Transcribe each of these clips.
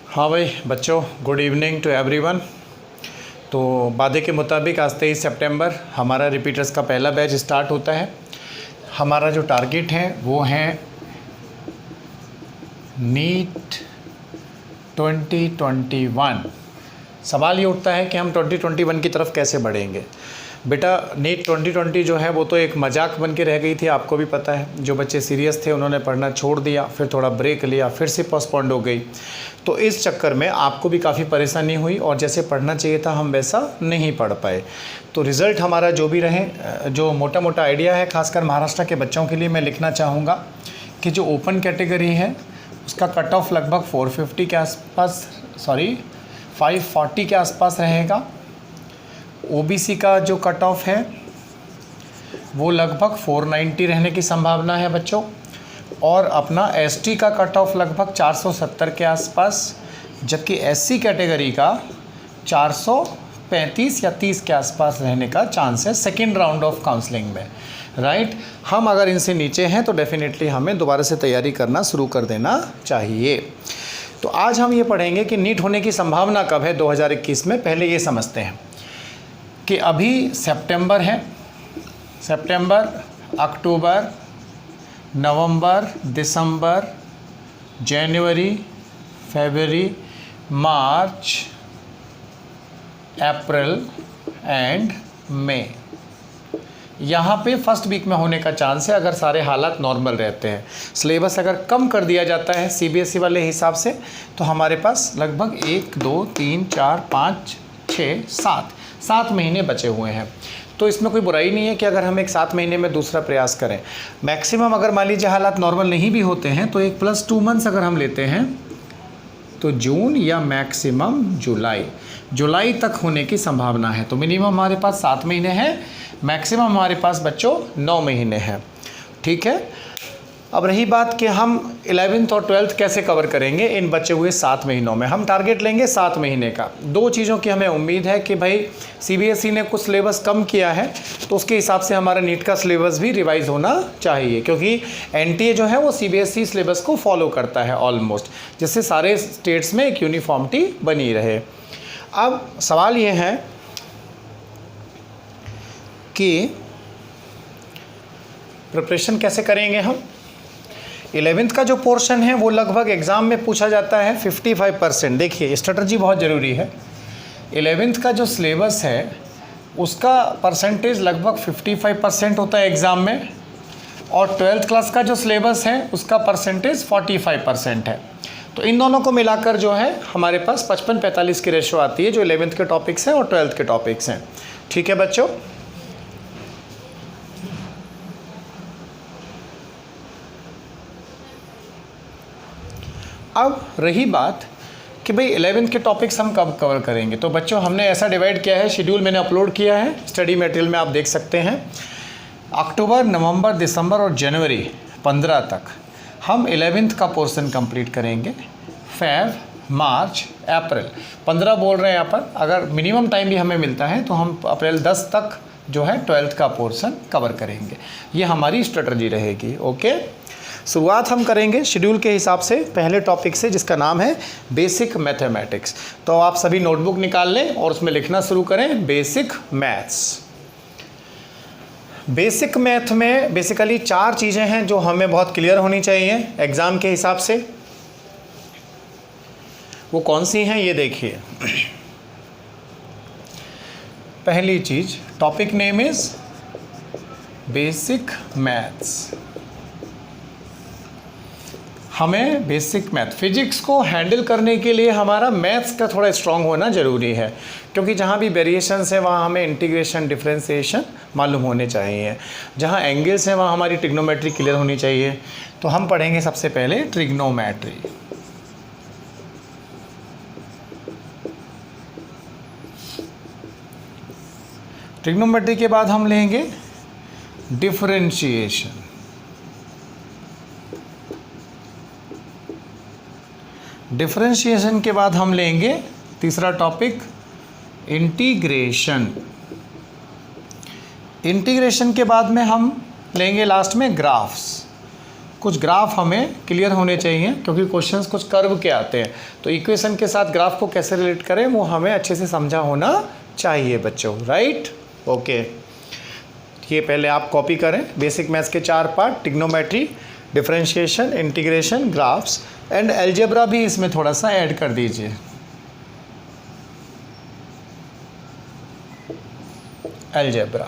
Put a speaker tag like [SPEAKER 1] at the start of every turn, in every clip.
[SPEAKER 1] हाँ भाई बच्चों, गुड इवनिंग टू एवरीवन। तो वादे के मुताबिक आज 23 सितंबर हमारा रिपीटर्स का पहला बैच स्टार्ट होता है। हमारा जो टारगेट है वो है नीट 2021। सवाल ये उठता है कि हम 2021 की तरफ कैसे बढ़ेंगे। बेटा नीट 2020 जो है वो तो एक मजाक बन के रह गई थी, आपको भी पता है। जो बच्चे सीरियस थे उन्होंने पढ़ना छोड़ दिया, फिर थोड़ा ब्रेक लिया, फिर से पोस्टपोन्ड हो गई। तो इस चक्कर में आपको भी काफ़ी परेशानी हुई और जैसे पढ़ना चाहिए था हम वैसा नहीं पढ़ पाए। तो रिज़ल्ट हमारा जो भी रहे, जो मोटा मोटा आइडिया है खासकर महाराष्ट्र के बच्चों के लिए मैं लिखना चाहूँगा कि जो ओपन कैटेगरी है उसका कट ऑफ लगभग 450 के आसपास, 540 के आसपास रहेगा। ओबीसी का जो कट ऑफ है वो लगभग 490 रहने की संभावना है बच्चों, और अपना एसटी का कट ऑफ लगभग 470 के आसपास, जबकि एससी कैटेगरी का 435 या 30 के आसपास रहने का चांस है सेकेंड राउंड ऑफ काउंसलिंग में। राइट, हम अगर इनसे नीचे हैं तो डेफिनेटली हमें दोबारा से तैयारी करना शुरू कर देना चाहिए। तो आज हम ये पढ़ेंगे कि नीट होने की संभावना कब है 2021 में। पहले ये समझते हैं कि अभी सितंबर है, सितंबर, अक्टूबर, नवंबर, दिसंबर, जनवरी, फरवरी, मार्च, अप्रैल एंड मई। यहाँ पे फर्स्ट वीक में होने का चांस है अगर सारे हालात नॉर्मल रहते हैं। सिलेबस अगर कम कर दिया जाता है सीबीएसई वाले हिसाब से तो हमारे पास लगभग 1, 2, 3, 4, 5, 6, 7 महीने बचे हुए हैं। तो इसमें कोई बुराई नहीं है कि अगर हम एक 7 महीने में दूसरा प्रयास करें। मैक्सिमम अगर मान लीजिए हालात नॉर्मल नहीं भी होते हैं तो एक +2 मंथ्स अगर हम लेते हैं तो जून या मैक्सिमम जुलाई तक होने की संभावना है। तो मिनिमम हमारे पास 7 महीने हैं, मैक्सिमम हमारे पास बच्चों 9 महीने हैं। ठीक है, अब रही बात कि हम 11th और 12th कैसे कवर करेंगे इन बचे हुए 7 महीनों में। हम टारगेट लेंगे 7 महीने का। 2 चीज़ों की हमें उम्मीद है कि भाई सीबीएसई ने कुछ सिलेबस कम किया है तो उसके हिसाब से हमारा नीट का सिलेबस भी रिवाइज होना चाहिए, क्योंकि एनटीए जो है वो सीबीएसई सिलेबस को फॉलो करता है ऑलमोस्ट, जिससे सारे स्टेट्स में एक यूनिफॉर्मिटी बनी रहे। अब सवाल ये है कि प्रिपरेशन कैसे करेंगे हम। 11th का जो पोर्शन है वो लगभग एग्ज़ाम में पूछा जाता है 55%। देखिए स्ट्रेटजी बहुत ज़रूरी है। 11th का जो सिलेबस है उसका परसेंटेज लगभग 55% होता है एग्ज़ाम में, और 12th क्लास का जो सिलेबस है उसका परसेंटेज 45% है। तो इन दोनों को मिलाकर जो है हमारे पास 55-45 की रेशो आती है, जो 11th के टॉपिक्स हैं और 12th के टॉपिक्स हैं। ठीक है बच्चों, अब रही बात कि भाई 11th के टॉपिक्स हम कब कवर करेंगे। तो बच्चों हमने ऐसा डिवाइड किया है, शेड्यूल मैंने अपलोड किया है स्टडी मटेरियल में, आप देख सकते हैं। अक्टूबर, नवंबर, दिसंबर और जनवरी 15 तक हम 11th का पोर्शन कंप्लीट करेंगे। फेब, मार्च, अप्रैल 15 बोल रहे हैं यहाँ पर। अगर मिनिमम टाइम भी हमें मिलता है तो हम अप्रैल 10 तक जो है 12th का पोर्शन कवर करेंगे। ये हमारी स्ट्रेटजी रहेगी। ओके, शुरुआत हम करेंगे शेड्यूल के हिसाब से पहले टॉपिक से, जिसका नाम है बेसिक मैथमेटिक्स। तो आप सभी नोटबुक निकाल लें और उसमें लिखना शुरू करें बेसिक मैथ्स। बेसिक मैथ में बेसिकली 4 चीज़ें हैं जो हमें बहुत क्लियर होनी चाहिए एग्ज़ाम के हिसाब से। वो कौन सी हैं ये देखिए। पहली चीज़, topic name is basic maths. हमें बेसिक मैथ, फिजिक्स को हैंडल करने के लिए हमारा मैथ्स का थोड़ा स्ट्रांग होना ज़रूरी है, क्योंकि जहाँ भी वेरिएशंस है वहाँ हमें इंटीग्रेशन, डिफरेंशिएशन मालूम होने चाहिए। जहाँ एंगल्स हैं वहाँ हमारी ट्रिग्नोमेट्री क्लियर होनी चाहिए। तो हम पढ़ेंगे सबसे पहले ट्रिग्नोमेट्री। ट्रिग्नोमेट्री के बाद हम लेंगे डिफरेंशिएशन। डिफरेंशिएशन के बाद हम लेंगे तीसरा टॉपिक इंटीग्रेशन। इंटीग्रेशन के बाद में हम लेंगे लास्ट में ग्राफ्स। कुछ ग्राफ हमें क्लियर होने चाहिए, क्योंकि क्वेश्चंस कुछ कर्व के आते हैं, तो इक्वेशन के साथ ग्राफ को कैसे रिलेट करें वो हमें अच्छे से समझा होना चाहिए बच्चों, राइट। ओके, ये पहले आप कॉपी करें। बेसिक मैथ्स के 4 part, trigonometry, differentiation, integration, graphs and algebra भी इसमें थोड़ा सा ऐड कर दीजिए। अलजेब्रा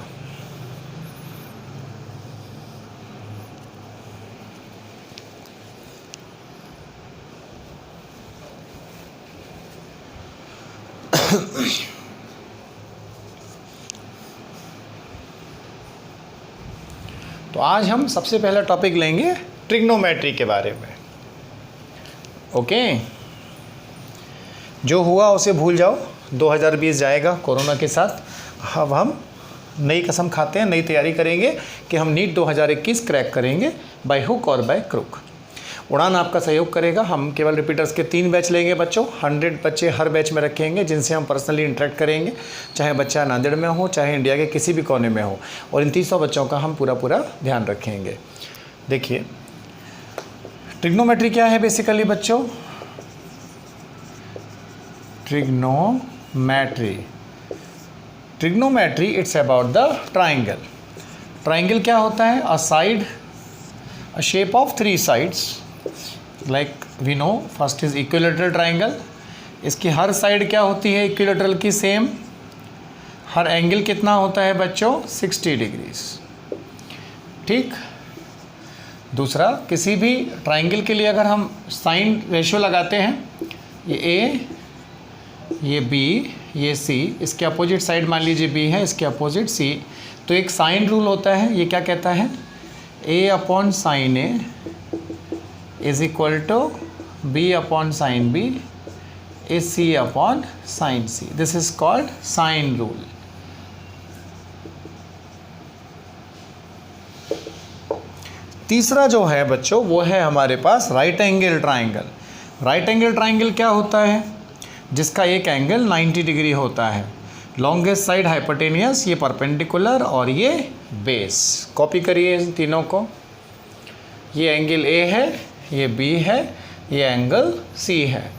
[SPEAKER 1] तो आज हम सबसे पहला टॉपिक लेंगे ट्रिग्नोमेट्री के बारे में। ओके, जो हुआ उसे भूल जाओ, 2020 जाएगा कोरोना के साथ। अब हम नई कसम खाते हैं, नई तैयारी करेंगे कि हम नीट 2021 क्रैक करेंगे बाय हुक और बाय क्रुक। उड़ान आपका सहयोग करेगा। हम केवल रिपीटर्स के 3 बैच लेंगे बच्चों, 100 बच्चे हर बैच में रखेंगे जिनसे हम पर्सनली इंटरेक्ट करेंगे, चाहे बच्चा नांदेड़ में हो चाहे इंडिया के किसी भी कोने में हो, और इन 300 बच्चों का हम पूरा ध्यान रखेंगे। देखिए, ट्रिग्नोमेट्री क्या है बेसिकली बच्चों? Trigonometry it's about the triangle. Triangle क्या होता है? A side, a shape of 3 sides, like we know first is equilateral triangle. इसकी हर साइड क्या होती है इक्विलेटरल की? सेम। हर एंगल कितना होता है बच्चों? 60 डिग्रीज। ठीक। दूसरा, किसी भी ट्राइंगल के लिए अगर हम साइन रेशियो लगाते हैं, ये ए, ये बी, ये सी, इसके अपोजिट साइड मान लीजिए बी है, इसके अपोजिट सी, तो एक साइन रूल होता है। ये क्या कहता है? A upon sine A is equal to B upon sine B is C upon sine C. This is called sine rule. तीसरा जो है बच्चों वो है हमारे पास right angle triangle. Right angle triangle क्या होता है? जिसका एक एंगल 90 डिग्री होता है। लॉन्गेस्ट साइड हाइपोटेनियस, ये परपेंडिकुलर और ये बेस। कॉपी करिए इन तीनों को। ये एंगल ए है, ये बी है, ये एंगल सी है।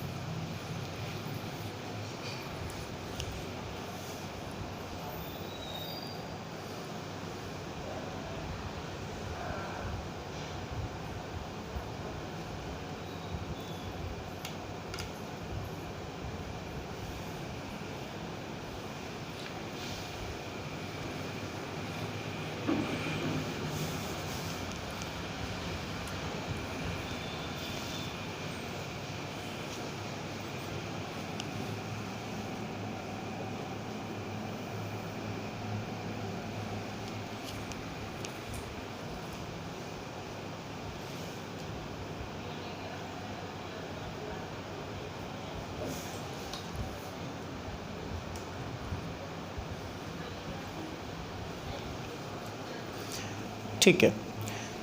[SPEAKER 1] ठीक है।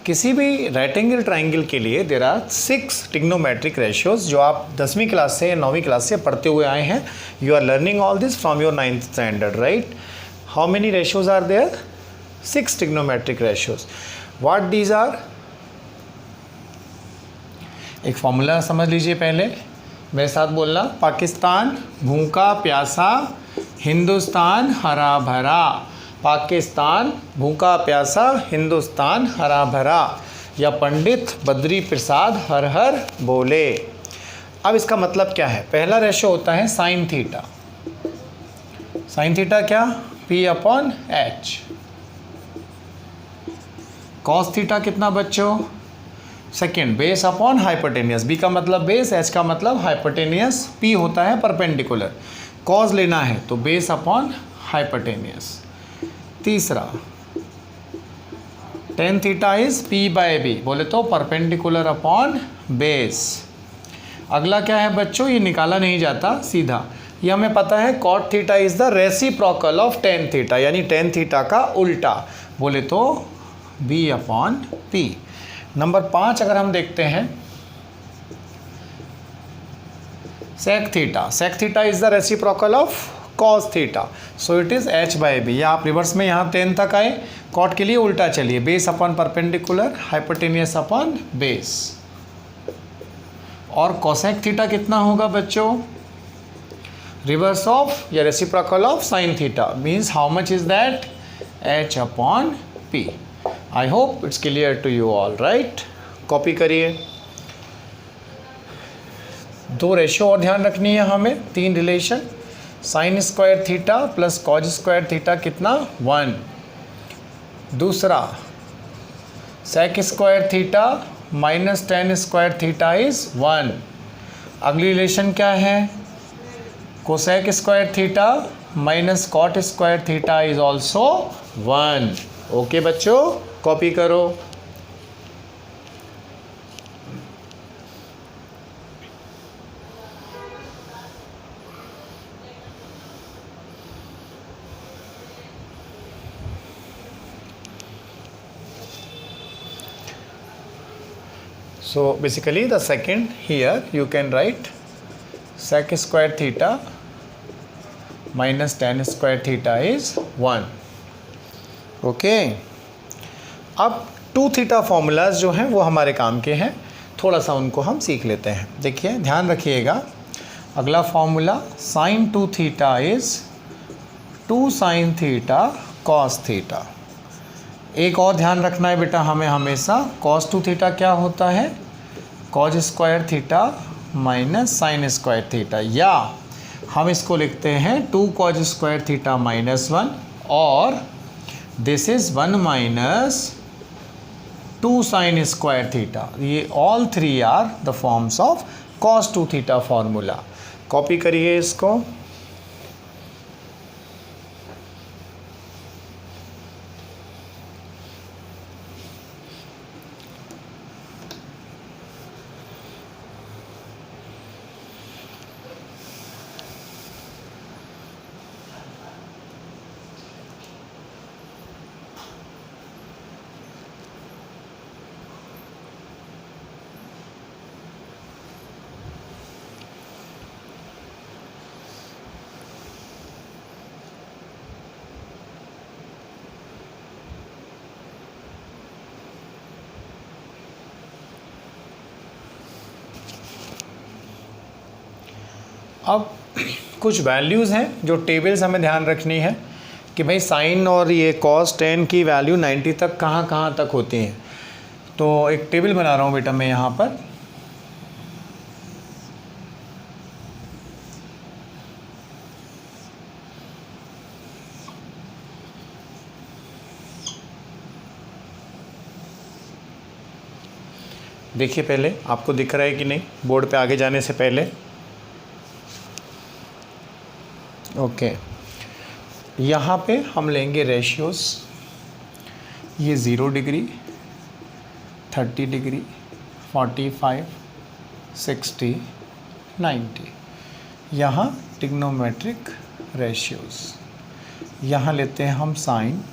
[SPEAKER 1] किसी भी राइट एंगल ट्राइंगल के लिए देयर आर 6 ट्रिग्नोमेट्रिक रेशियोज जो आप 10वीं क्लास से या 9वीं क्लास से पढ़ते हुए आए हैं। You are learning all this from your 9th standard, right? How many ratios are there? 6 trigonometric ratios. What these are? एक फॉर्मूला समझ लीजिए पहले, मेरे साथ बोलना। पाकिस्तान भूखा प्यासा, हिंदुस्तान हरा भरा। पाकिस्तान भूखा प्यासा, हिंदुस्तान हरा भरा, या पंडित बद्री प्रसाद हर हर बोले। अब इसका मतलब क्या है? पहला रेशो होता है साइन थीटा। साइन थीटा क्या? P upon H. Cos theta कितना बच्चों? Second, base upon hypotenuse. B का मतलब बेस, एच का मतलब हाइपोटेनियस, P होता है परपेंडिकुलर। कॉस लेना है तो बेस अपॉन हाइपोटेनियस। तीसरा, tan theta is P by B, बोले तो परपेंडिकुलर अपॉन बेस। अगला क्या है बच्चों? ये निकाला नहीं जाता सीधा, ये हमें पता है cot theta is the reciprocal of tan theta, यानी टेन थीटा का उल्टा, बोले तो B अपॉन P। नंबर 5 अगर हम देखते हैं, sec theta. Sec theta is the reciprocal of cos theta, so it is h by B. या आप रिवर्स में यहाँ tan तक आए, कॉट के लिए उल्टा चलिए, base upon perpendicular, hypotenuse upon base. और कोसेक थीटा कितना होगा बच्चों? रिवर्स ऑफ या reciprocal of sine theta, means how much is that? h upon p। I hope it's clear to you all, right? Copy करिए। दो ratio और ध्यान रखनी है हमें, तीन relation. Sine square theta plus cos square theta कितना? 1। दूसरा sec square theta minus tan square theta is 1। अगली रिलेशन क्या है? Cosec square theta minus cot square theta is also 1। Okay बच्चों, कॉपी करो। So basically the second here you can write sec square theta minus tan square theta is 1. Okay. अब 2 theta formulas जो हैं वो हमारे काम के हैं, थोड़ा सा उनको हम सीख लेते हैं। देखिए ध्यान रखिएगा, अगला formula sine 2 theta is 2 sign theta cos theta. एक और ध्यान रखना है बेटा हमें हमेशा, cos 2 थीटा क्या होता है? cos square theta minus sign square theta, या हम इसको लिखते हैं 2 cos स्क्वायर थीटा माइनस 1, और this is 1 minus 2 sine square theta. ये all three are the forms of cos 2 theta formula. Copy करिए इसको। अब कुछ वैल्यूज़ हैं जो टेबल्स हमें ध्यान रखनी है कि भाई साइन और ये कॉस टेन की वैल्यू 90 तक कहाँ तक होती हैं। तो एक टेबल बना रहा हूँ बेटा मैं यहाँ पर। देखिए पहले आपको दिख रहा है कि नहीं बोर्ड पे आगे जाने से पहले? ओके, यहाँ पे हम लेंगे रेशियोस। ये 0 डिग्री, 30 डिग्री, 45, 60, 90। यहाँ ट्रिग्नोमेट्रिक रेशियोस। यहाँ लेते हैं हम साइन,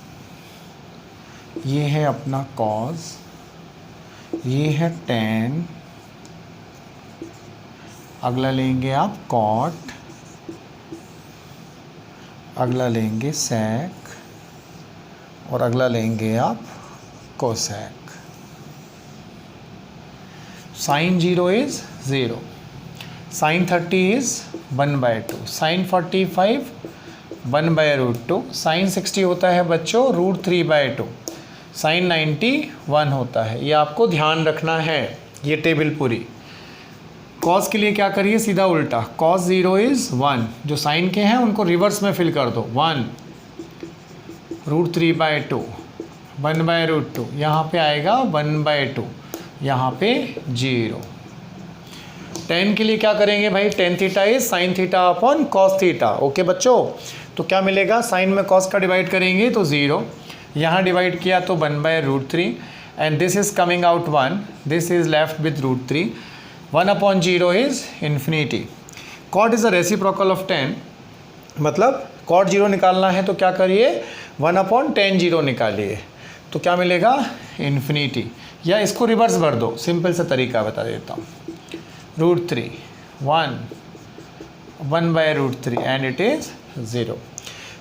[SPEAKER 1] ये है अपना कॉस, ये है टेन, अगला लेंगे आप कॉट, अगला लेंगे सेक, और अगला लेंगे आप cosec. Sine 0 is 0, sine 30 is 1/2, sine 45 1/√2, sine 60 होता है बच्चों √3/2, साइन 90 1 होता है। ये आपको ध्यान रखना है, ये टेबल पूरी। कॉस के लिए क्या करिए, सीधा उल्टा, कॉस 0 इज़ 1, जो साइन के हैं उनको रिवर्स में फिल कर दो, 1 √3/2, 1/√2, यहाँ पे आएगा 1/2, यहाँ पे 0। टेन के लिए क्या करेंगे भाई, ten theta is sine theta upon cos theta. Okay बच्चों, तो क्या मिलेगा, साइन में कॉस का डिवाइड करेंगे तो 0, यहाँ डिवाइड किया तो 1/√3, and this is coming out 1, this is left with √3, 1/0 is infinity. Cot is a reciprocal of 10, मतलब कॉट 0 निकालना है तो क्या करिए, 1/10 0 निकालिए, तो क्या मिलेगा, इन्फिनिटी। या इसको रिवर्स भर दो, सिंपल सा तरीका बता देता हूँ, √3, 1 1/√3 and it is 0.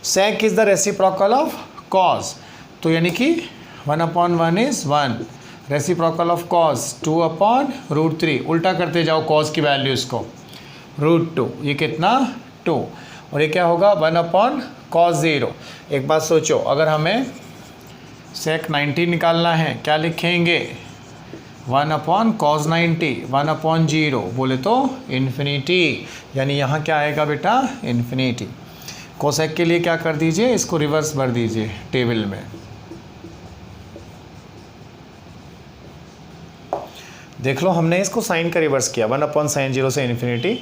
[SPEAKER 1] sec is the reciprocal of cos, तो यानी कि 1/1 इज़ 1, रेसिप्रोकल ऑफ cos 2/√3. उल्टा करते जाओ cos की वैल्यूज़ को, √2, ये कितना 2, और ये क्या होगा 1/cos 0. एक बात सोचो, अगर हमें sec 90 निकालना है क्या लिखेंगे, 1/cos 90, 1/0, बोले तो इन्फिनिटी, यानी यहाँ क्या आएगा बेटा इन्फिनिटी. कोसेक के लिए क्या कर दीजिए, इसको रिवर्स भर दीजिए टेबल में. देख लो हमने इसको साइन का रिवर्स किया, 1/sin 0 से infinity,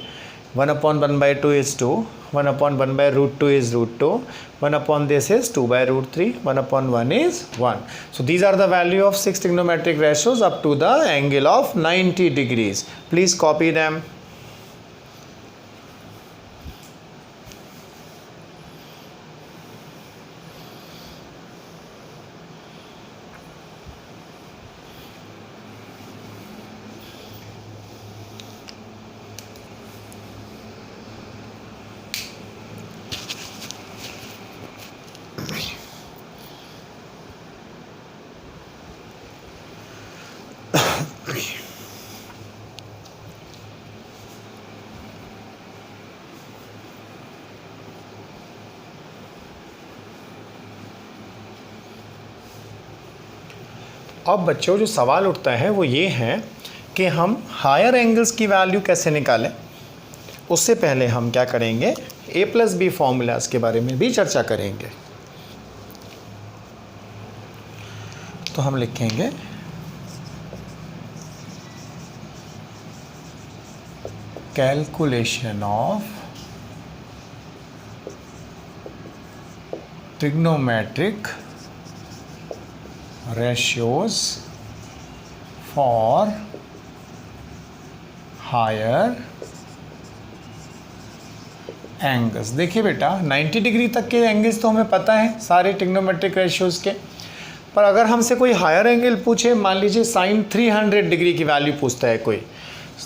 [SPEAKER 1] 1/1/2 is 2, 1/1/√2 is √2, 1 this is 2/√3, 1/1 is 1. So these are the value of 6 trigonometric ratios up to the angle of 90 degrees. Please copy them. अब बच्चों जो सवाल उठता है वो ये है कि हम हायर एंगल्स की वैल्यू कैसे निकालें. उससे पहले हम क्या करेंगे, a+b फॉर्मूलाज के बारे में भी चर्चा करेंगे. तो हम लिखेंगे calculation of trigonometric ratios for higher angles. देखिए बेटा 90 डिग्री तक के एंगल्स तो हमें पता है सारे ट्रिग्नोमेट्रिक रेशियोज़ के, पर अगर हमसे कोई हायर एंगल पूछे, मान लीजिए साइन 300 डिग्री की वैल्यू पूछता है कोई,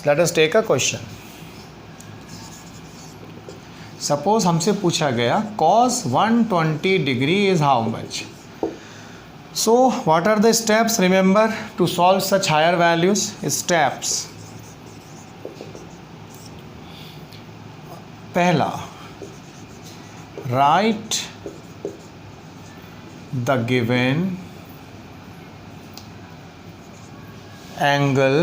[SPEAKER 1] let us take a question. Suppose हमसे पूछा गया cos 120 degree is how much. So what are the steps, remember, to solve such higher values? Steps. पहला, write the given angle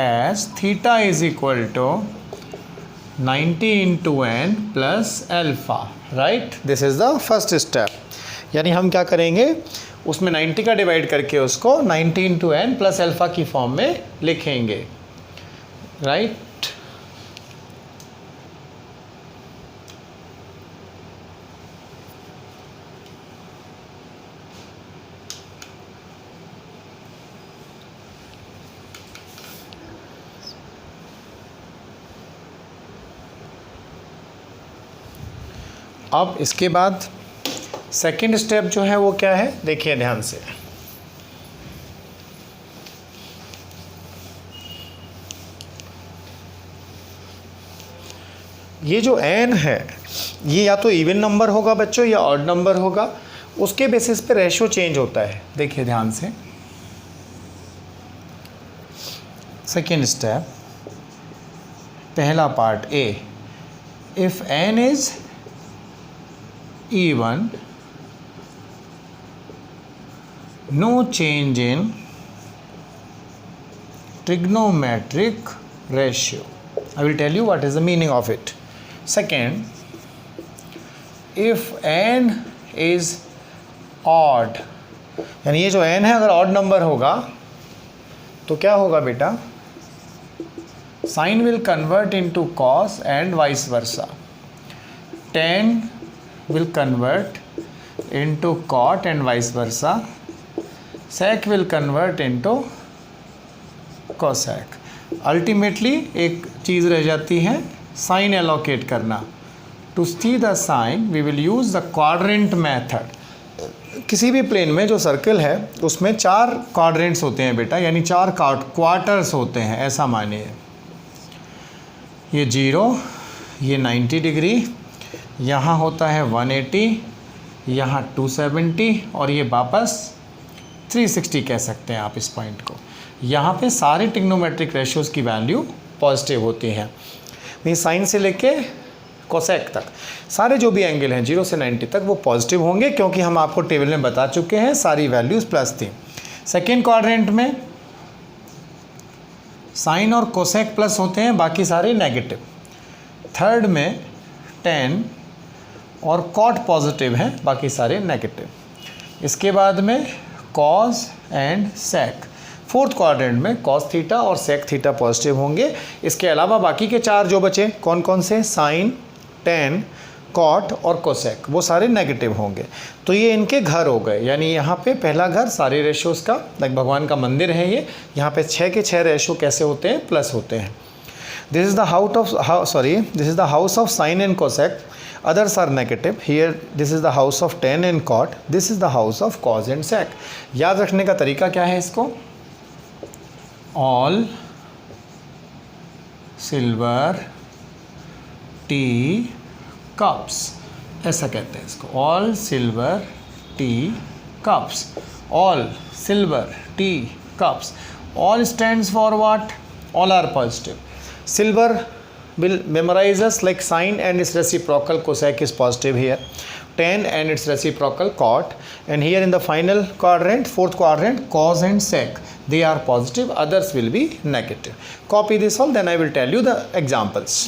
[SPEAKER 1] as theta is equal to 90 into n plus alpha, right? This is the first step. यानी हम क्या करेंगे, उसमें 90 का divide करके उसको 90 into n plus alpha की फॉर्म में लिखेंगे, राइट. अब इसके बाद सेकेंड स्टेप जो है वो क्या है, देखिए ध्यान से. ये जो n है ये या तो इवन नंबर होगा बच्चों या ऑड नंबर होगा, उसके बेसिस पे रेशियो चेंज होता है. देखिए ध्यान से, सेकेंड स्टेप, पहला part A, if n is even, no change in trigonometric ratio. I will tell you what is the meaning of it. Second, if n is odd, यानी ये जो n है अगर odd number होगा तो क्या होगा बेटा, sin will convert into cos and vice versa. tan will convert into cot and vice versa. sec will convert into cosec. Ultimately एक चीज़ रह जाती है साइन एलोकेट करना. To see the sine we will use the quadrant method. किसी भी plane में जो सर्कल है उसमें 4 क्वाड्रेंट्स होते हैं बेटा, यानी 4 क्वार्टर्स होते हैं, ऐसा मानिए. ये 0, ये 90 डिग्री, यहाँ होता है 180, यहाँ 270 और ये वापस 360 कह सकते हैं आप इस पॉइंट को। यहाँ पे सारे ट्रिग्नोमेट्रिक रेशियोज़ की वैल्यू पॉजिटिव होती हैं। ये साइन से लेके कोसेक तक सारे जो भी एंगल हैं 0 से 90 तक वो पॉजिटिव होंगे, क्योंकि हम आपको टेबल में बता चुके हैं सारी वैल्यूज़ प्लस थी। सेकेंड क्वाड्रेंट में साइन और कोसेक प्लस होते हैं, बाकी सारे नेगेटिव। थर्ड में टेन और कॉट पॉजिटिव हैं, बाकी सारे नेगेटिव। इसके बाद में cos and sec. Fourth quadrant में कॉस थीटा और सेक थीटा पॉजिटिव होंगे। इसके अलावा बाकी के चार जो बचे कौन कौन से, साइन, टेन, कॉट और कोसेक, वो सारे नेगेटिव होंगे। तो ये इनके घर हो गए, यानी यहाँ पे पहला घर सारे रेशियोज़ का, लाइक भगवान का मंदिर है ये, यहाँ पे 6 के 6 रेशियो कैसे होते हैं, प्लस होते हैं। This is the house of sine and cosec, others are negative. Here this is the house of tan and cot, this is the house of cos and sec. याद रखने का तरीका क्या है इसको, all silver tea cups, ऐसा कहते हैं इसको, all silver tea cups, all silver tea cups. All stands for what? All are positive. Silver will memorize us like sine and its reciprocal cosec is positive here, tan and its reciprocal cot, and here in the final quadrant, fourth quadrant, cos and sec, they are positive, others will be negative. Copy this all, then I will tell you the examples.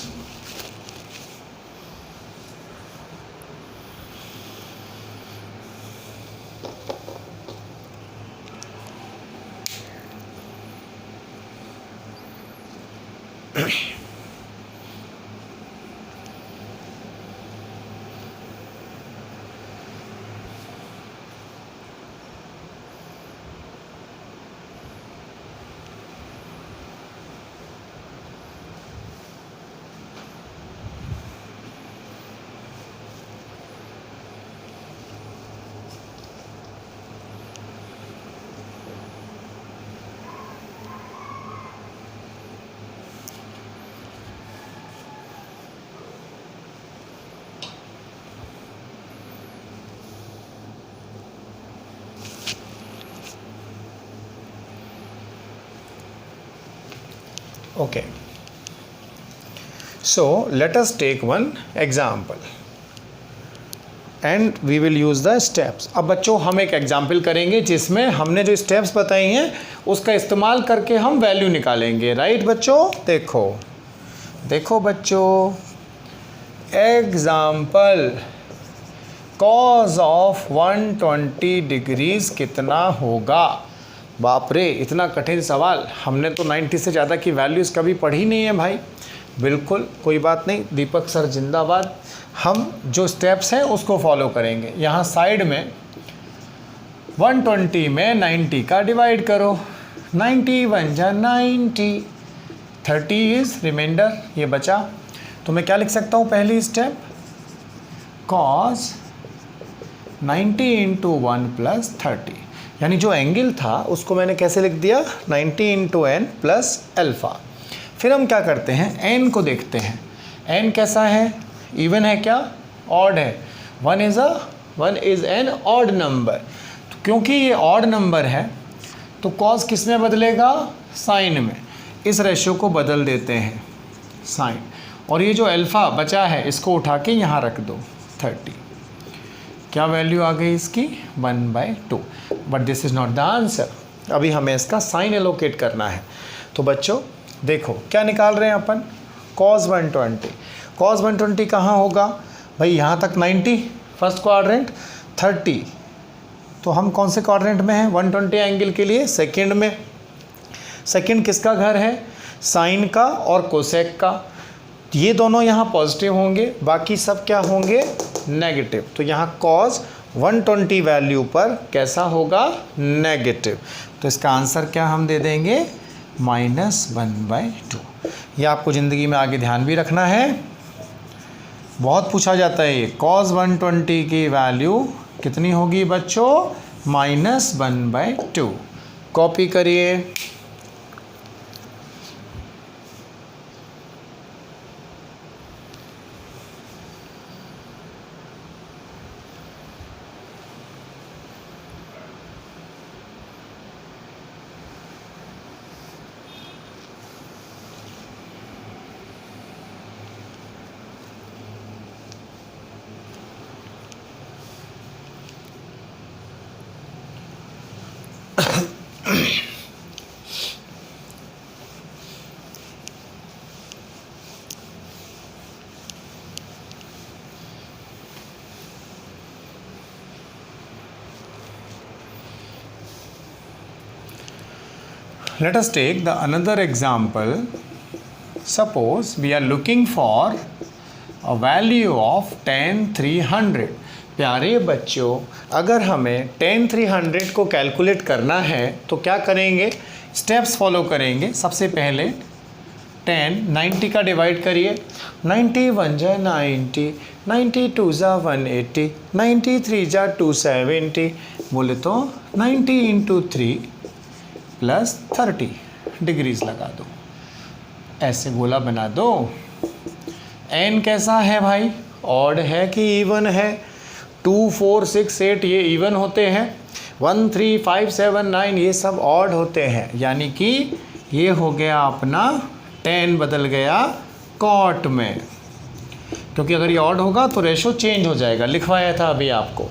[SPEAKER 1] Okay, so let us take one example and we will use the steps. अब बच्चों हम एक example करेंगे जिसमें हमने जो steps बताई हैं उसका इस्तेमाल करके हम वैल्यू निकालेंगे, राइट बच्चों। देखो बच्चों, एग्जाम्पल, कॉस ऑफ 120 डिग्रीज कितना होगा। बाप रे, इतना कठिन सवाल, हमने तो 90 से ज़्यादा की वैल्यूज़ कभी पढ़ी नहीं है भाई। बिल्कुल कोई बात नहीं, दीपक सर जिंदाबाद। हम जो स्टेप्स हैं उसको फॉलो करेंगे। यहाँ साइड में 120 में 90 का डिवाइड करो, 90 1 जा 90, 30 इज़ रिमाइंडर, ये बचा। तो मैं क्या लिख सकता हूँ, पहली स्टेप कॉस 90 इंटू 1 प्लस 30, यानी जो एंगल था उसको मैंने कैसे लिख दिया, 90 इंटू एन प्लस अल्फ़ा। फिर हम क्या करते हैं, एन को देखते हैं, एन कैसा है, इवन है क्या, ऑड है। 1 इज़ एन ऑड नंबर, तो क्योंकि ये ऑड नंबर है तो कॉस किस में बदलेगा, साइन में। इस रेशियो को बदल देते हैं साइन, और ये जो अल्फ़ा बचा है इसको उठा के यहाँ रख दो 30। क्या वैल्यू आ गई इसकी, 1/2। But this is not the answer, अभी हमें इसका साइन एलोकेट करना है। तो बच्चों देखो क्या निकाल रहे हैं अपन, cos 120। cos 120 कहाँ होगा भाई, यहाँ तक 90 फर्स्ट क्वाड्रेंट, 30 तो हम कौन से क्वाड्रेंट में हैं, 120 एंगल के लिए सेकंड में। सेकंड किसका घर है, साइन का और कोसेक का। ये दोनों यहाँ पॉजिटिव होंगे, बाकी सब क्या होंगे, नेगेटिव। तो यहाँ cos 120 वैल्यू पर कैसा होगा, नेगेटिव। तो इसका आंसर क्या हम दे देंगे, -1/2। ये आपको ज़िंदगी में आगे ध्यान भी रखना है, बहुत पूछा जाता है ये। cos 120 की वैल्यू कितनी होगी बच्चों, -1/2। कॉपी करिए। Let us take the another example. Suppose we are looking for a value of tan 300. प्यारे बच्चों, अगर हमें tan 300 को कैलकुलेट करना है तो क्या करेंगे, स्टेप्स फॉलो करेंगे। सबसे पहले tan 90 का डिवाइड करिए, 91 जा 90, 92 जा 180, 93 जा 270, बोले तो 90 इंटू 3 प्लस 30 डिग्रीज लगा दो, ऐसे गोला बना दो। n कैसा है भाई, ऑड है कि इवन है? 2, 4, 6, 8 ये इवन होते हैं, 1, 3, 5, 7, 9 ये सब ऑड होते हैं, यानी कि ये हो गया अपना tan बदल गया कॉट में, क्योंकि अगर ये ऑड होगा तो रेशो चेंज हो जाएगा। लिखवाया था अभी आपको,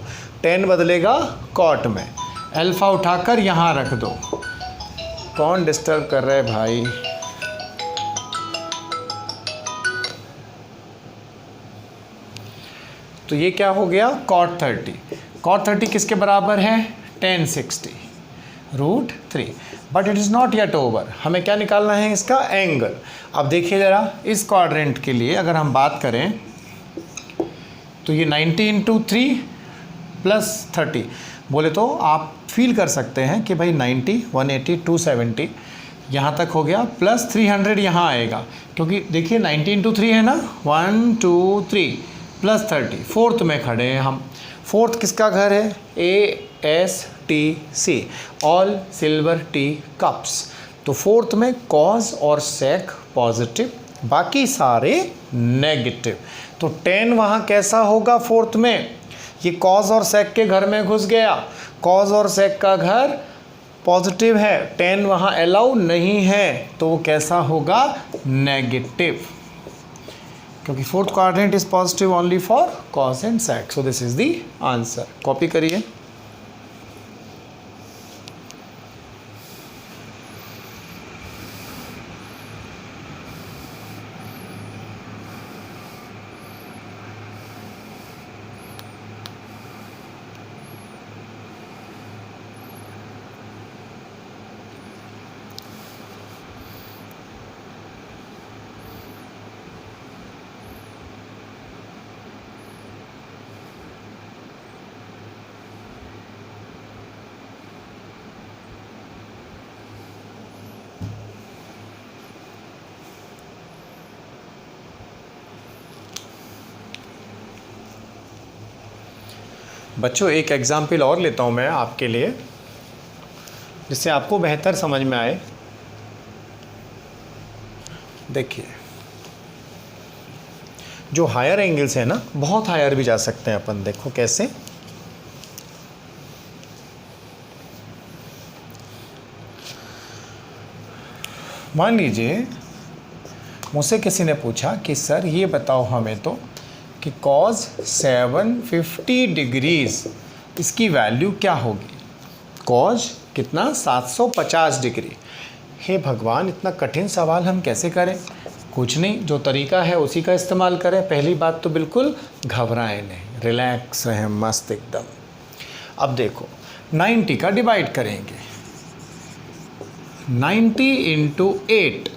[SPEAKER 1] tan बदलेगा कॉट में। अल्फ़ा उठाकर यहाँ रख दो। कौन डिस्टर्ब कर रहा है भाई? तो ये क्या हो गया, cot 30। cot 30 किसके बराबर है, tan 60 √3। But it is not yet over, हमें क्या निकालना है, इसका एंगल। अब देखिए ज़रा, इस क्वाड्रेंट के लिए अगर हम बात करें तो ये 90 इंटू 3 प्लस 30, बोले तो आप फील कर सकते हैं कि भाई 90, 180, 270 यहाँ तक हो गया, प्लस 300 यहाँ आएगा, क्योंकि देखिए 90 इंटू 3 है ना, 1, 2, 3 प्लस 30, फोर्थ में खड़े हैं हम। फोर्थ किसका घर है, ASTC, all silver T cups. तो फोर्थ में कॉज और सेक पॉजिटिव, बाकी सारे नेगेटिव। तो tan वहाँ कैसा होगा फोर्थ में, ये कॉज और सेक के घर में घुस गया, कॉज और सेक का घर पॉजिटिव है, tan वहाँ अलाउ नहीं है, तो वो कैसा होगा, नेगेटिव, क्योंकि fourth quadrant is positive only for cos and sec. So this is the answer. Copy करिए। बच्चों एक एग्जाम्पल और लेता हूँ मैं आपके लिए, जिससे आपको बेहतर समझ में आए। देखिए, जो हायर एंगल्स है ना, बहुत हायर भी जा सकते हैं अपन। देखो कैसे, मान लीजिए मुझसे किसी ने पूछा कि सर ये बताओ हमें तो कि कॉज 750 डिग्रीज़ इसकी वैल्यू क्या होगी। कॉज कितना, 750 डिग्री। हे भगवान, इतना कठिन सवाल हम कैसे करें। कुछ नहीं, जो तरीका है उसी का इस्तेमाल करें। पहली बात तो बिल्कुल घबराएं नहीं, रिलैक्स रहें, मस्त एकदम। अब देखो 90 का डिवाइड करेंगे, 90 इंटू 8,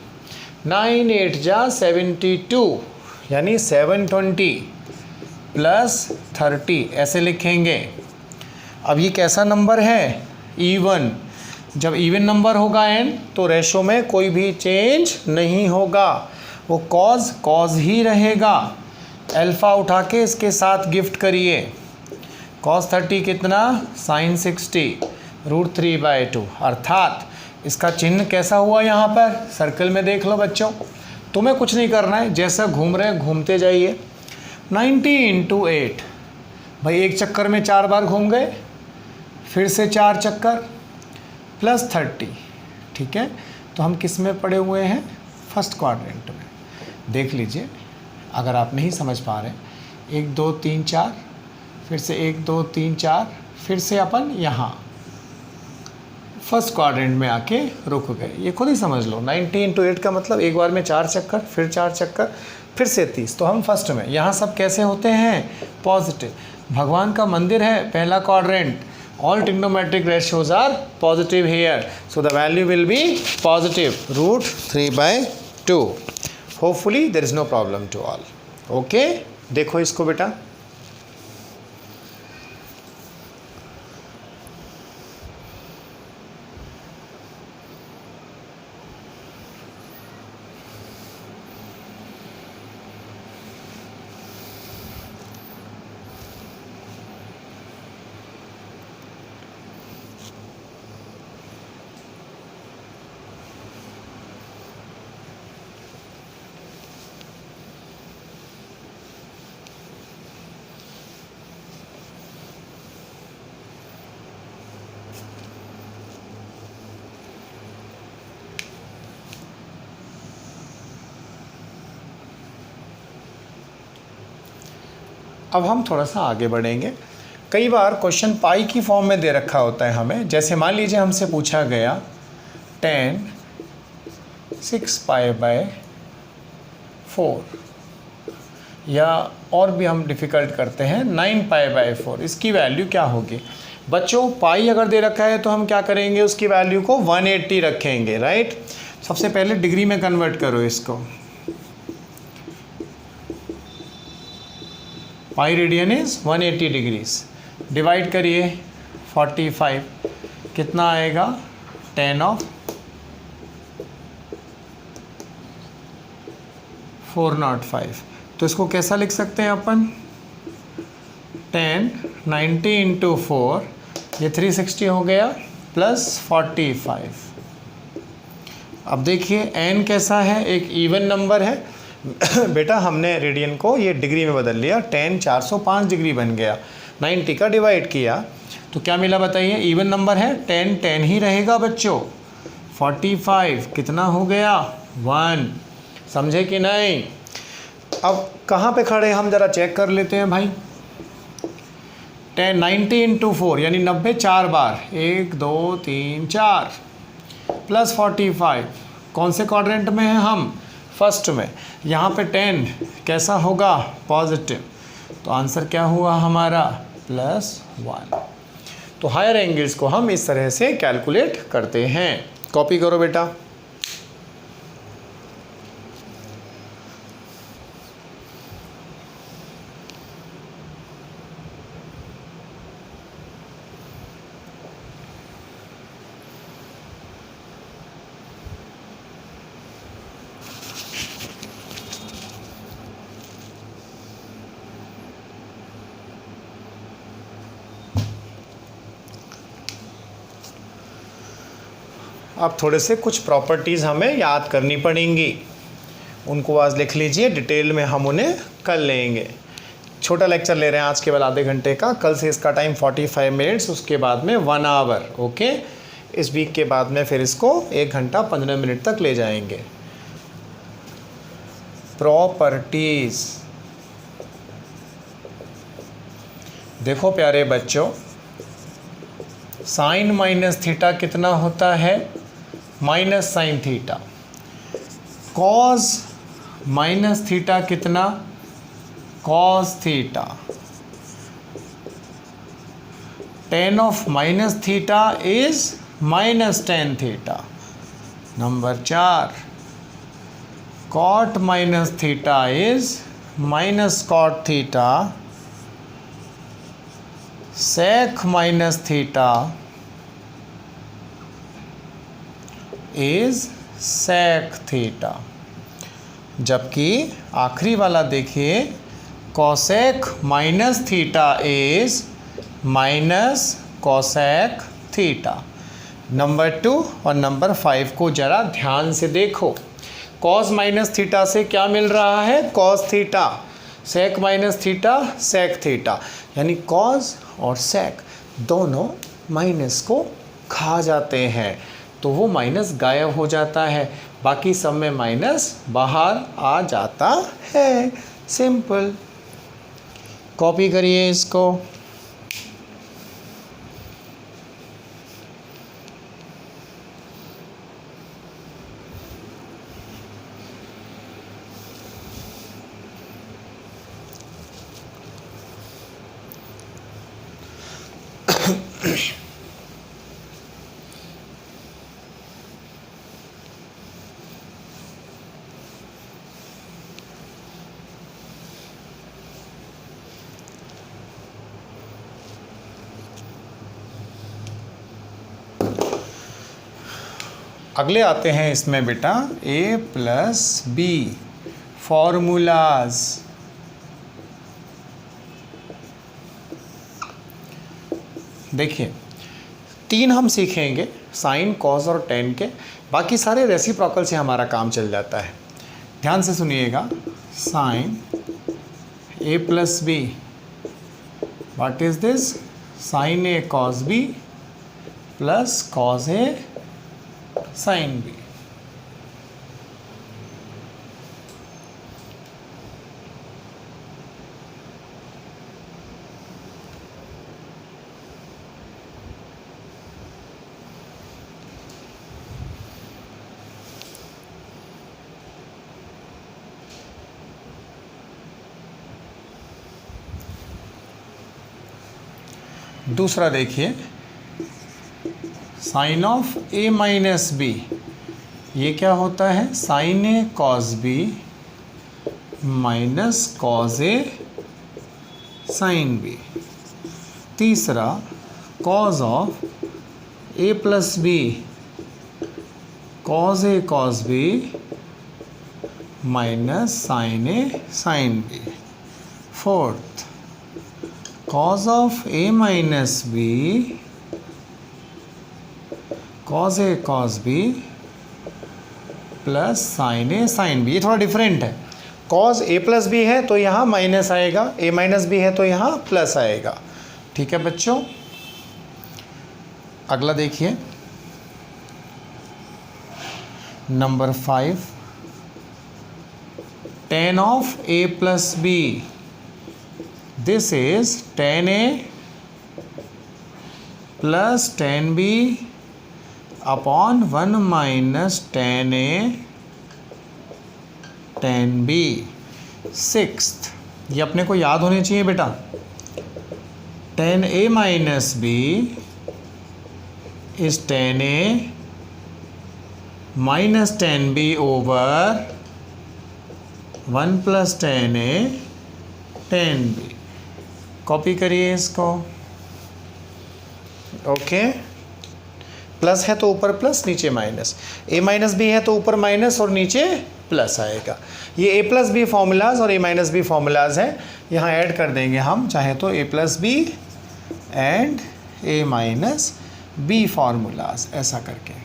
[SPEAKER 1] 9 8 जा 72, यानी 720 प्लस 30 ऐसे लिखेंगे। अब ये कैसा नंबर है, इवन। जब इवन नंबर होगा n तो रेशो में कोई भी चेंज नहीं होगा, वो कॉज ही रहेगा। अल्फ़ा उठा के इसके साथ गिफ्ट करिए। cos 30 कितना, sin 60 √3/2, अर्थात इसका चिन्ह कैसा हुआ यहाँ पर, सर्कल में देख लो बच्चों। तुम्हें कुछ नहीं करना है, जैसा घूम रहे हैं घूमते जाइए। 90 इंटू 8, भाई एक चक्कर में 4 बार घूम गए, फिर से 4 चक्कर प्लस 30, ठीक है। तो हम किस में पड़े हुए हैं, फर्स्ट क्वाड्रेंट में। देख लीजिए, अगर आप नहीं समझ पा रहे, 1 2 3 4, फिर से 1 2 3 4, फिर से अपन यहाँ फर्स्ट क्वाड्रेंट में आके रुक गए। ये खुद ही समझ लो, 90 इंटू 8 का मतलब एक बार में 4 चक्कर, फिर 4 चक्कर, फिर से 30। तो हम फर्स्ट में, यहाँ सब कैसे होते हैं, पॉजिटिव। भगवान का मंदिर है पहला quadrant, All trigonometric ratios are positive here. So the value will be positive, root 3 by 2. Hopefully there is no problem to all. Okay? देखो इसको बेटा. अब हम थोड़ा सा आगे बढ़ेंगे. कई बार क्वेश्चन पाई की फॉर्म में दे रखा होता है हमें. जैसे मान लीजिए हमसे पूछा गया 10 6 पाई बाय 4, या और भी हम डिफ़िकल्ट करते हैं 9 पाई बाय 4. इसकी वैल्यू क्या होगी बच्चों? पाई अगर दे रखा है तो हम क्या करेंगे, उसकी वैल्यू को 180 रखेंगे. राइट. सबसे पहले डिग्री में कन्वर्ट करो इसको. Pi radian is 180 degrees. Divide करिए 45, कितना आएगा 10 ऑफ 405. तो इसको कैसा लिख सकते हैं अपन? 10 90 इंटू 4, ये 360 हो गया, प्लस 45. अब देखिए n कैसा है, एक इवन नंबर है. बेटा हमने रेडियन को ये डिग्री में बदल लिया. 10 405 डिग्री बन गया. 90 का डिवाइड किया तो क्या मिला बताइए? इवन नंबर है, 10 10 ही रहेगा बच्चों. 45 कितना हो गया? 1. समझे कि नहीं? अब कहाँ पे खड़े हम ज़रा चेक कर लेते हैं भाई. 90 इंटू 4 यानी 90 4 बार, 1 2 3 4, प्लस 45. कौन से क्वाड्रेंट में है हम? फर्स्ट में. यहाँ पे 10 कैसा होगा? पॉजिटिव. तो आंसर क्या हुआ हमारा? +1. तो हायर एंगल्स को हम इस तरह से कैलकुलेट करते हैं. कॉपी करो बेटा. अब थोड़े से कुछ प्रॉपर्टीज़ हमें याद करनी पड़ेंगी. उनको आज लिख लीजिए, डिटेल में हम उन्हें कर लेंगे. छोटा लेक्चर ले रहे हैं आज केवल आधे घंटे का. कल से इसका टाइम 45 मिनट्स, उसके बाद में 1 आवर. ओके. इस वीक के बाद में फिर इसको 1 घंटा 15 मिनट तक ले जाएंगे. प्रॉपर्टीज़. देखो प्यारे बच्चों, साइन माइनस थीटा कितना होता है? Minus sine theta. Cos minus theta कितना? Cos theta. Tan of minus theta is minus tan theta. Number 4, cot minus theta is minus cot theta. Sec minus theta is sec theta. जबकि आखिरी वाला देखिए, cosec minus theta is minus cosec theta. Number 2 और number 5 को ज़रा ध्यान से देखो. कॉस माइनस थीटा से क्या मिल रहा है? Cos theta. Sec minus theta sec theta. यानी कॉस और सेक दोनों माइनस को खा जाते हैं, तो वो माइनस गायब हो जाता है. बाकी सब में माइनस बाहर आ जाता है. सिंपल. कॉपी करिए इसको. अगले आते हैं इसमें बेटा a प्लस बी फॉर्मूलाज। देखिए 3 हम सीखेंगे, साइन, कॉस और टेन के, बाकी सारे रेसिप्रोकल से हमारा काम चल जाता है। ध्यान से सुनिएगा, sine a plus B, what is this, sine a cos B plus cos a sine B. दूसरा देखिए, sine of a minus B, ये क्या होता है, sine a cos B minus cos a sine B. तीसरा, cos of a plus B, cos a cos B minus sine a sine B. Fourth, cos of a minus B cos a cos B plus sine a sine B. ये थोड़ा different है, cos a plus B है तो यहाँ minus आएगा, a minus B है तो यहाँ प्लस आएगा। ठीक है बच्चों, अगला देखिए number 5, tan of a plus B, this is tan a plus tan b upon 1 minus tan a tan b। Sixth, ये अपने को याद होने चाहिए बेटा, tan a minus b is tan a minus tan b over 1 plus tan a tan b। Copy करिए इसको। Okay, plus है तो ऊपर प्लस नीचे माइनस, a माइनस बी है तो ऊपर माइनस और नीचे प्लस आएगा। ये a प्लस बी फॉर्मूलाज और a माइनस बी फॉर्मूलाज हैं, यहाँ ऐड कर देंगे हम चाहे तो a plus B and a minus B formulas, ऐसा करके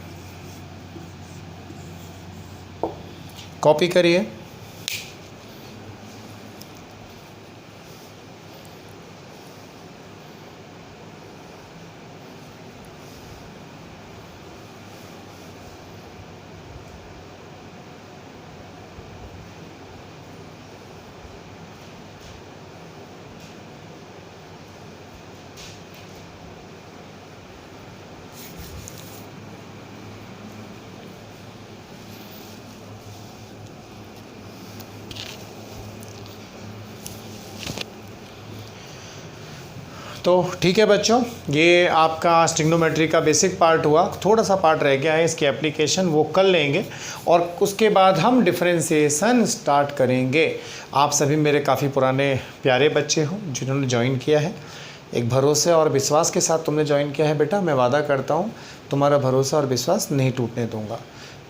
[SPEAKER 1] कॉपी करिए। तो ठीक है बच्चों, ये आपका ट्रिग्नोमेट्री का बेसिक पार्ट हुआ। थोड़ा सा पार्ट रह गया है इसकी एप्लीकेशन, वो कर लेंगे और उसके बाद हम डिफरेंशिएशन स्टार्ट करेंगे। आप सभी मेरे काफ़ी पुराने प्यारे बच्चे हो जिन्होंने ज्वाइन किया है, एक भरोसे और विश्वास के साथ तुमने ज्वाइन किया है बेटा। मैं वादा करता हूँ तुम्हारा भरोसा और विश्वास नहीं टूटने दूंगा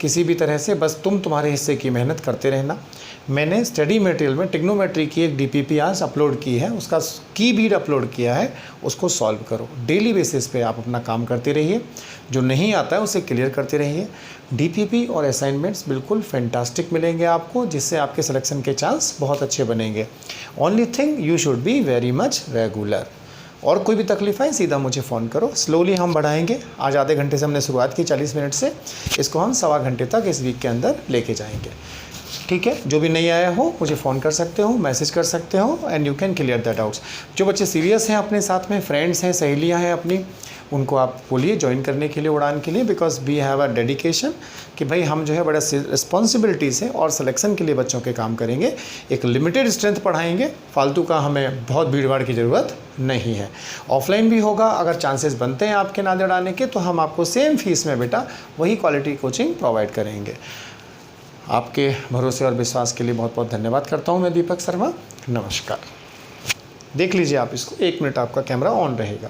[SPEAKER 1] किसी भी तरह से। बस तुम तुम्हारे हिस्से की मेहनत करते रहना। मैंने स्टडी मटेरियल में ट्रिग्नोमेट्री की एक डीपीपी आज अपलोड की है, उसका की भी अपलोड किया है, उसको सॉल्व करो। डेली बेसिस पे आप अपना काम करते रहिए, जो नहीं आता है उसे क्लियर करते रहिए। डीपीपी और असाइनमेंट्स बिल्कुल फैंटास्टिक मिलेंगे आपको, जिससे आपके सिलेक्शन के चांस बहुत अच्छे बनेंगे। Only thing you should be very much regular. और कोई भी तकलीफ है सीधा मुझे फ़ोन करो, स्लोली हम बढ़ाएंगे। आज आधे घंटे से हमने शुरुआत की 40 मिनट से, इसको हम 1.25 घंटे तक इस वीक के अंदर लेके जाएंगे। ठीक है, जो भी नहीं आया हो मुझे फ़ोन कर सकते हो, मैसेज कर सकते हो and you can clear the doubts. जो बच्चे सीरियस हैं अपने साथ में, फ्रेंड्स हैं, सहेलियां हैं अपनी, उनको आप बोलिए ज्वाइन करने के लिए उड़ान के लिए, because we have a dedication कि भाई हम जो है बड़ा रिस्पॉन्सिबिलिटी से और सिलेक्शन के लिए बच्चों के काम करेंगे। एक लिमिटेड स्ट्रेंथ पढ़ाएंगे, फालतू का हमें बहुत भीड़ भाड़ की ज़रूरत नहीं है। ऑफलाइन भी होगा, अगर चांसेस बनते हैं आपके नांदेड़ आने के तो हम आपको सेम फीस में बेटा वही क्वालिटी कोचिंग प्रोवाइड करेंगे। आपके भरोसे और विश्वास के लिए बहुत बहुत धन्यवाद करता हूँ मैं दीपक शर्मा। नमस्कार। देख लीजिए आप इसको, 1 मिनट आपका कैमरा ऑन रहेगा।